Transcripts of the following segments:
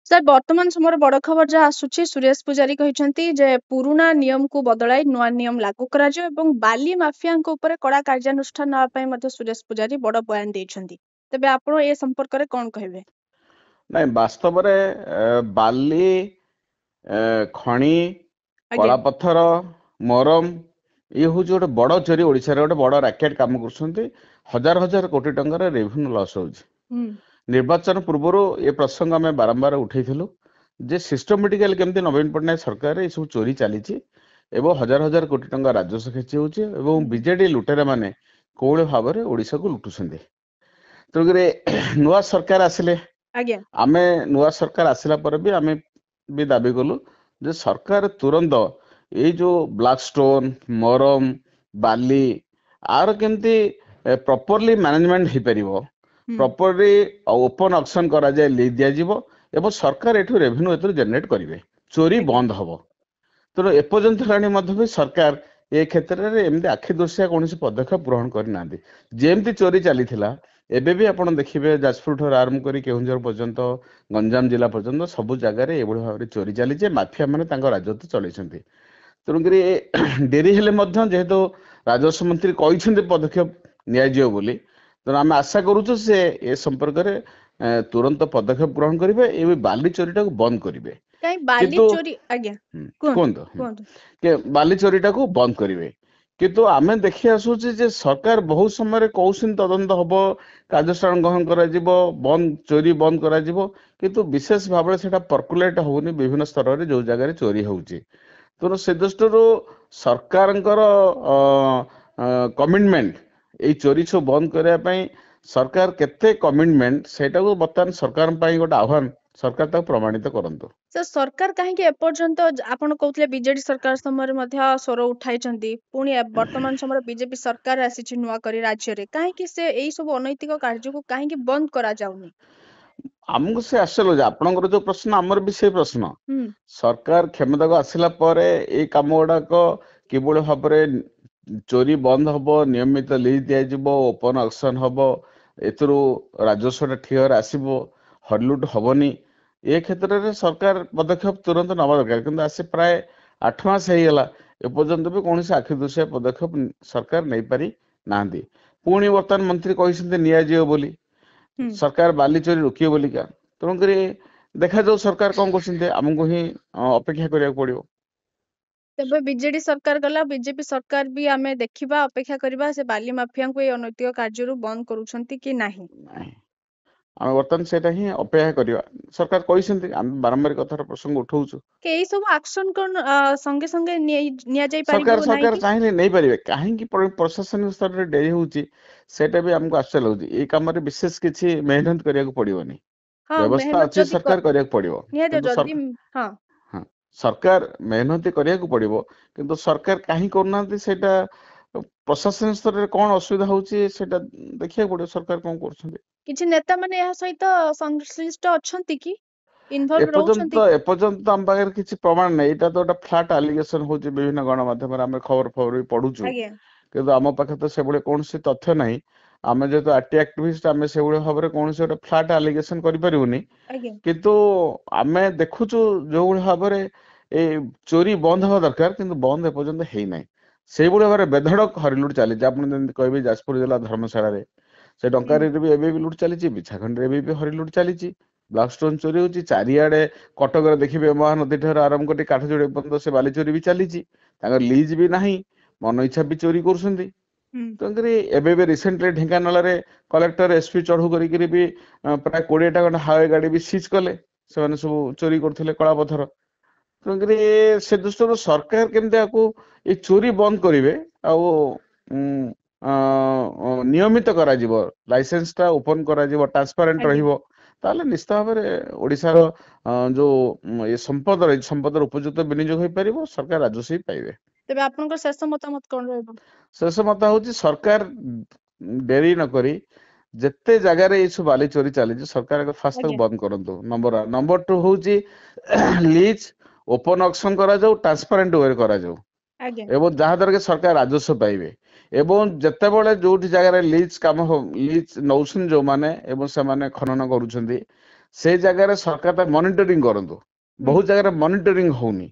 Sir वर्तमान समय बड़ खबर जहाँ आसुची सुरेश पुजारी कहते जे पुराना नियम को बदलाई नुआ नियम लागू करा जाए एवं बाली माफिया ऊपर कड़ा कार्यानुष्ठान नापई मध्य सुरेश पुजारी बड़ बयान देइछन्ती। तबे आपण ए संपर्क रे कोन कहबे? ନାଇଁ ବାସ୍ତବରେ ବାଲି ଖଣି आज्ञा କଳା ପଥର ମରମ ଇଏ ହଉଛି ଗୋଟେ ବଡ ଚୋରି ଓଡିଶାରେ ଗୋଟେ ବଡ ରାକେଟ କାମ କରୁଛନ୍ତି। ହଜାର ହଜାର କୋଟି ଟଙ୍କାର ରେଭିନ୍ୟୁ ଲସ୍ ହଉଛି। ନିର୍ବାଚନ ପୂର୍ବରୁ ଏ ପ୍ରସଙ୍ଗ ଆମେ ବାରମ୍ବାର ଉଠେଇଥିଲୁ ଯେ ସିଷ୍ଟମେଟିକାଲି କେମିତି ନବୀନ ପଟ୍ଟନାୟକ ସରକାର ଏ ସବୁ ଚୋରି ଚାଲିଛି ଏବଂ ହଜାର ହଜାର କୋଟି ଟଙ୍କା ରାଜସ୍ୱ କ୍ଷତି ହେଉଛି ଏବଂ ବିଜେଡି ଲୁଟେରା ମାନେ କୋଉଭଳି ଭାବରେ ଓଡିଶାକୁ ଲୁଟୁଛନ୍ତି। ତେଣୁକରି ନୂଆ ସରକାର ଆସିଲେ आज्ञा ଆମେ ନୂଆ ସରକାର ଆସିଲା ପରେ ବି ଆମେ ବି ଦାବି କଲୁ ଯେ ସରକାର ତୁରନ୍ତ ଏଇ ଯୋଉ ବ୍ଲାକ୍ ଷ୍ଟୋନ ମରମ ବାଲି ଆର କେମିତି ପ୍ରପରଲି ମ୍ୟାନେଜମେଣ୍ଟ ହେଇପାରିବ, ପ୍ରପରଲି ଓପନ ଅକ୍ସନ କରାଯାଏ, ଲିଜ୍ ଦିଆଯିବ ଏବଂ ସରକାର ଏଠୁ ରେଭିନ୍ୟୁ ଏଥିରୁ ଜେନେରେଟ କରିବେ, ଚୋରି आज्ञा ବନ୍ଦ ହବ। ତେଣୁ ଏପର୍ଯ୍ୟନ୍ତ ହେଲାଣି ମଧ୍ୟ ବି ସରକାର ଏ କ୍ଷେତ୍ରରେ ଏମିତି ଆଖି ଦୃଶିଆ କୌଣସି ପଦକ୍ଷେପ ଗ୍ରହଣ କରିନାହାନ୍ତି। ଯେମିତି ଚୋରି ଚାଲିଥିଲା ଏବେ ବି ଆପଣ ଦେଖିବେ ଯାଜପୁର ଠାରୁ ଆରମ୍ଭ କରି କେଉଁଝର ପର୍ଯ୍ୟନ୍ତ ଗଞ୍ଜାମ ଜିଲ୍ଲା ପର୍ଯ୍ୟନ୍ତ ସବୁ ଜାଗାରେ ଏଭଳି ଭାବରେ ଚୋରି ଚାଲିଛି, ମାଫିଆ ମାନେ ତାଙ୍କ ରାଜତ୍ୱ ଚଳେଇଛନ୍ତି। ତେଣୁକରି ଡେରି ହେଲେ ମଧ୍ୟ ଯେହେତୁ ରାଜସ୍ୱ ମନ୍ତ୍ରୀ କହିଛନ୍ତି ପଦକ୍ଷେପ ନିଆଯିବ ବୋଲି, ତେଣୁ ଆମେ ଆଶା କରୁଛୁ ସେ ଏ ସମ୍ପର୍କରେ ତୁରନ୍ତ ପଦକ୍ଷେପ ଗ୍ରହଣ କରିବେ ଏବଂ ବାଲି ଚୋରିଟାକୁ ବନ୍ଦ କରିବେ। कहीं बाली କିନ୍ତୁ चोरी आज्ञा କୁହନ୍ତୁ कुहतु ବାଲି ଚୋରିଟାକୁ ବନ୍ଦ କରିବେ। କିନ୍ତୁ ଆମେ ଦେଖି ଆସୁଛୁ ଯେ ସରକାର ବହୁତ ସମୟରେ କହୁଛନ୍ତି ତଦନ୍ତ ହବ, କାର୍ଯ୍ୟାନୁଷ୍ଠାନ ଗ୍ରହଣ କରାଯିବ, ବନ୍ଦ ଚୋରି ବନ୍ଦ କରାଯିବ, କିନ୍ତୁ ବିଶେଷ ଭାବରେ ସେଟା ପର୍କୁଲେଟ ହଉନି ବିଭିନ୍ନ ସ୍ତରରେ ଯୋଉ ଜାଗାରେ ଚୋରି ହଉଛି। ତେଣୁ ସେ ଦୃଷ୍ଟିରୁ ସରକାରଙ୍କର କମିଟମେଣ୍ଟ ଏଇ ଚୋରି ସବୁ ବନ୍ଦ କରିବା ପାଇଁ ସରକାର କେତେ କମିଟମେଣ୍ଟ ସେଇଟାକୁ ବର୍ତ୍ତମାନ ସରକାର ପାଇଁ ଗୋଟେ ଆହ୍ୱାନ, ସରକାର ତାକୁ ପ୍ରମାଣିତ କରନ୍ତୁ। सर सरकार कहीं एपर्यंत आपण कहते बीजेडी सरकार समय स्वर उठाई पुणी वर्तमान समय बीजेपी सरकार आसी नुआ करी राज्य रे कहीं से यही सब अनैतिक कार्य को कहीं बंद करा जाउनी? ଆମକୁ ସେ ଆଶ୍ଚର୍ଯ୍ୟ ଲାଗୁଛି। ଆପଣଙ୍କର ଯୋଉ ପ୍ରଶ୍ନ ଆମର ବି ସେଇ ପ୍ରଶ୍ନ। ସରକାର କ୍ଷମତାକୁ ଆସିଲା ପରେ ଏଇ କାମ ଗୁଡାକ କିଭଳି ଭାବରେ ଚୋରି ବନ୍ଦ ହବ, ନିୟମିତ ଲିଜ୍ ଦିଆଯିବ, ଓପନ ଅକ୍ସନ ହବ, ଏଥିରୁ ରାଜସ୍ୱଟା ଠିକରେ ଆସିବ, ହରଲୁଟ ହବନି, ଏ କ୍ଷେତ୍ରରେ ସରକାର ପଦକ୍ଷେପ ତୁରନ୍ତ ନେବା ଦରକାର। କିନ୍ତୁ ଆସି ପ୍ରାୟ 8 ମାସ ହେଇଗଲା ଏପର୍ଯ୍ୟନ୍ତ ବି କୌଣସି ଆଖି ଦୃଶିଆ ପଦକ୍ଷେପ ସରକାର ନେଇପାରି ନାହାନ୍ତି। ପୁଣି ବର୍ତ୍ତମାନ ମନ୍ତ୍ରୀ କହିଛନ୍ତି ନିଆଯିବ ବୋଲି, ସରକାର ବାଲି ଚୋରି ରୋକିବେ ବୋଲିକା। ତେଣୁକରି ଦେଖାଯାଉ ସରକାର କଣ କରୁଛନ୍ତି, ଆମକୁ ହିଁ ଅପେକ୍ଷା କରିବାକୁ ପଡିବ। तेबे बीजेडी सरकार गला बीजेपी सरकार भी आमे देखिबा अपेक्षा करिबा से बाली माफिया को ए अनैतिक कार्य बंद करूछंती कि नाही। ଆମେ ବର୍ତ୍ତମାନ ସେଇଟା ହିଁ ଅପେକ୍ଷା କରିବା। ସରକାର କହିଛନ୍ତି, ଆମେ ବାରମ୍ବାର କଥାର ପ୍ରସଙ୍ଗ ଉଠଉଛୁ। के एई सब एक्शन कोन संगे संगे निया जाई ସରକାର परिबो नाही ସରକାର कि ଚାହିଁଲେ ନେଇପାରିବେ, କାହିଁକି ପ୍ରଶାସନିକ ସ୍ତରରେ ଡେରି ହଉଛି ସେଇଟା ବି ଆମକୁ ଆଶ୍ଚର୍ଯ୍ୟ ଲାଗୁଛି। ଏଇ କାମରେ ବିଶେଷ କିଛି ମେହନତ କରିବାକୁ ପଡିବନି, हाँ ବ୍ୟବସ୍ଥା मेहनत ଅଛି, जदि ସରକାର କରିବାକୁ ପଡିବ। निया କିନ୍ତୁ जदि हाँ ହଁ ସରକାର ମେହନତି କରିବାକୁ ପଡିବ, କିନ୍ତୁ ସରକାର କାହିଁ କରୁନାହାନ୍ତି ସେଇଟା ପ୍ରଶାସନିକ ସ୍ତରରେ କଣ ଅସୁବିଧା ହଉଛି ସେଇଟା ଦେଖିବାକୁ ପଡିବ, ସରକାର କଣ କରୁଛନ୍ତି। किछि नेता माने ଏହା ସହିତ ସଂଶ୍ଳିଷ୍ଟ ଅଛନ୍ତି କି ଇନଭଲ୍ଭ ରହୁଛନ୍ତି କି? ଏପର୍ଯ୍ୟନ୍ତ ଆମ ପାଖରେ କିଛି ପ୍ରମାଣ ନାହିଁ। ଏଇଟା ତ ଗୋଟେ ଫ୍ଲାଟ ଆଲିଗେସନ ହଉଛି, ବିଭିନ୍ନ ଗଣମାଧ୍ୟମରେ ଆମେ ଖବର ବି ପଢୁଛୁ, ଆଜ୍ଞା କିନ୍ତୁ ଆମ ପାଖରେ ତ ସେଭଳି କୌଣସି ତଥ୍ୟ ନାହିଁ। ଆମେ ଯେହେତୁ ଆର୍ଟି ଆକ୍ଟିଭିଷ୍ଟ, ଆମେ ସେଭଳି ଭାବରେ କୌଣସି ଗୋଟେ ଫ୍ଲାଟ ଆଲିଗେସନ କରିପାରିବୁନି। ଆଜ୍ଞା କିନ୍ତୁ ଆମେ ଦେଖୁଛୁ ଯୋଉଭଳି ଭାବରେ ଏଇ ଚୋରି ବନ୍ଦ ହବା ଦରକାର, କିନ୍ତୁ ବନ୍ଦ ଏପର୍ଯ୍ୟନ୍ତ ହେଇନାହିଁ। ସେଇଭଳି ଭାବରେ ବେଧଡକ ହରିଲୁଟ ଚାଲିଛି। ଆପଣ ଯେମିତି କହିବେ ଯାଜପୁର ଜିଲ୍ଲା ଧର୍ମଶାଳାରେ ସେ ଟଙ୍କାରୀରେ ବି ଏବେ ବି ଲୁଟ ଚାଲିଛି, ବିଛାଖଣ୍ଡରେ ଏବେ ବି ହରିଲୁଟ ଚାଲିଛି, ବ୍ଲାକ ଷ୍ଟୋନ ଚୋରି ହଉଛି ଚାରିଆଡେ। କଟକରେ ଦେଖିବେ ମହାନଦୀ ଠାରୁ ଆରମ୍ଭ କରି କାଠଯୋଡି ପର୍ଯ୍ୟନ୍ତ ସେ ବାଲି ଚୋରି ବି ଚାଲିଛି, ତାଙ୍କର ଲିଜ୍ ବି ନାହିଁ, ମନ ଇଚ୍ଛା ବି ଚୋରି କରୁଛନ୍ତି। ତେଣୁକରି ଏବେ ବି ରିସେଣ୍ଟଲି ଢେଙ୍କାନାଳରେ କଲେକ୍ଟର ଏସପି ଚଢଉ କରିକିରି ବି ପ୍ରାୟ 20ଟା ଖଣ୍ଡେ ହାଇୱେ ଗାଡି ବି ସିଜ୍ କଲେ, ସେମାନେ ସବୁ ଚୋରି କରୁଥିଲେ କଳା ପଥର। ତେଣୁକରି ସେ ଦୃଷ୍ଟିରୁ ସରକାର କେମିତି ଆକୁ ଏଇ ଚୋରି ବନ୍ଦ କରିବେ ଆଉ ନିୟମିତ କରାଯିବ, ଲାଇସେନ୍ସ ଟା ଓପନ କରାଯିବ, ଟ୍ରାନ୍ସପାରେଣ୍ଟ ଆଜ୍ଞା ରହିବ, ତାହେଲେ ନିଶ୍ଚିତ ଭାବରେ ଓଡିଶାର ଯୋଉ ଏ ସମ୍ପଦ ରହିଛି ସମ୍ପଦର ଉପଯୁକ୍ତ ବିନିଯୋଗ ହେଇପାରିବ, ସରକାର ରାଜସ୍ୱ ବି ପାଇବେ। ତେବେ ଆପଣଙ୍କର ଶେଷ ମତାମତ କଣ ରହିବ? ଶେଷ ମତ ହଉଛି ସରକାର ଡେରି ନକରି ଯେତେ ଜାଗାରେ ଏଇ ସବୁ ବାଲି ଚୋରି ଚାଲିଛି ସରକାର ଫାଷ୍ଟ ତାକୁ ଆଜ୍ଞା ବନ୍ଦ କରନ୍ତୁ, ନମ୍ବର 1। ନମ୍ବର 2 ହଉଛି ଲିଜ୍ ଓପନ ଅକ୍ସନ କରାଯାଉ, ଟ୍ରାନ୍ସପାରେଣ୍ଟ ୱେରେ କରାଯାଉ ଆଜ୍ଞା ଏବଂ ଯାହା ଦ୍ୱାରା କି ସରକାର ରାଜସ୍ୱ ପାଇବେ। ଏବଂ ଯେତେବେଳେ ଯୋଉଠି ଜାଗାରେ ଲିଜ୍ କାମ ଲିଜ୍ ନଉଛନ୍ତି ଯୋଉମାନେ ଏବଂ ସେମାନେ ଖନନ କରୁଛନ୍ତି, से जगह सरकार मॉनिटरिंग करंतु बहुत जगह मॉनिटरिंग होनी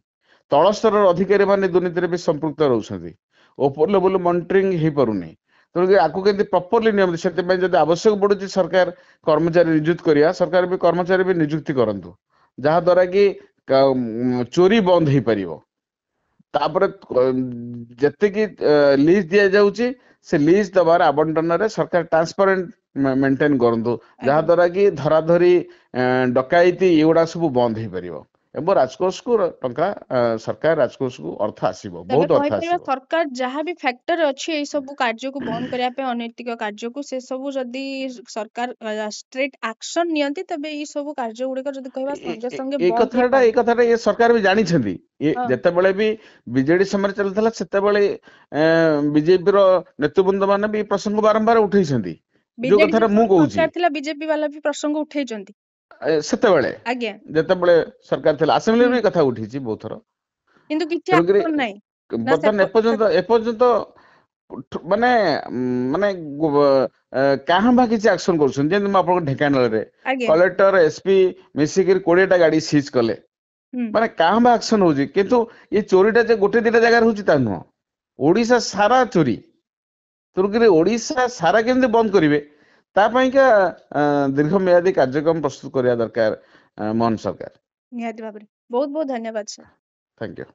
तल स्तर अधिकारी माने दुर्नीति भी संपृक्त रहउछंती ओपर लेवल मॉनिटरिंग हे परुनी तेणुक आपको केमती प्रॉपर्ली नियम से जब आवश्यक पड़ुଛି सरकार कर्मचारी नियुक्त करिया सरकार भी कर्मचारी भी नियुक्ति करंतु जहा द्वारा कि चोरी बंद हो पारिबो तापर जते कि लीज दिया जाउची से लीज दबार आवंटन रे सरकार ट्रांसपेरेंट मेंटेन करंतु जहा आज्ञा द्वारा कि धराधरी डकायती एगुड़ा सब बंद हो पारिबो एवं राजकोष को टंका सरकार राजकोष को अर्थ आसीबो तबे बहुत कहि अर्थ परिबा आसीबो सरकार जहाँ भी फैक्टर अछि एई सब कार्य को बंद करिया पे अनैतिक कार्य को से सब जदी सरकार स्ट्रेट एक्शन नियंती तबे ई सब कार्य गुड़िक जदी कहबा संगे संगे बंद हे ए पारिबो कथाटा ये सरकार भी जानी छथि ये हां जते बेले भी बीजेडी समय चलतला सेते बेले बीजेपी रो नेतृवृंद माने भी प्रसंग बारंबार उठै छथि जो बीजेडी कथाटा मु जब कहूची सरकार थिला बीजेपी वाला भी प्रसंग उठैचंती सेते बेले आज्ञा जते बेले सरकार थिला असेंबली हम्म रे कथा उठीची बहुत थर किंतु किछि तेणुकरी एक्शन नाही ना से बर्तमान एपर्यंत माने माने कहाँ बा किसी एक्शन करछन जे हम आपन ढेकानाल रे आज्ञा कलेक्टर एसपी मिसिकिर 20 टा गाड़ी सीज कले हम्म माने कहाँ बा एक्शन होजी किंतु ये चोरीटा जे गोटे दिटा जगह होची ता नुह ओडिसा सारा चोरी तुर्की ओडिसा सारा केमते बंद करिवे ता पई का दीर्घमेयादी कार्यक्रम प्रस्तुत करिया दरकार मोहन सरकार निहाती भाबरे बहुत बहुत धन्यवाद सर थैंक यू।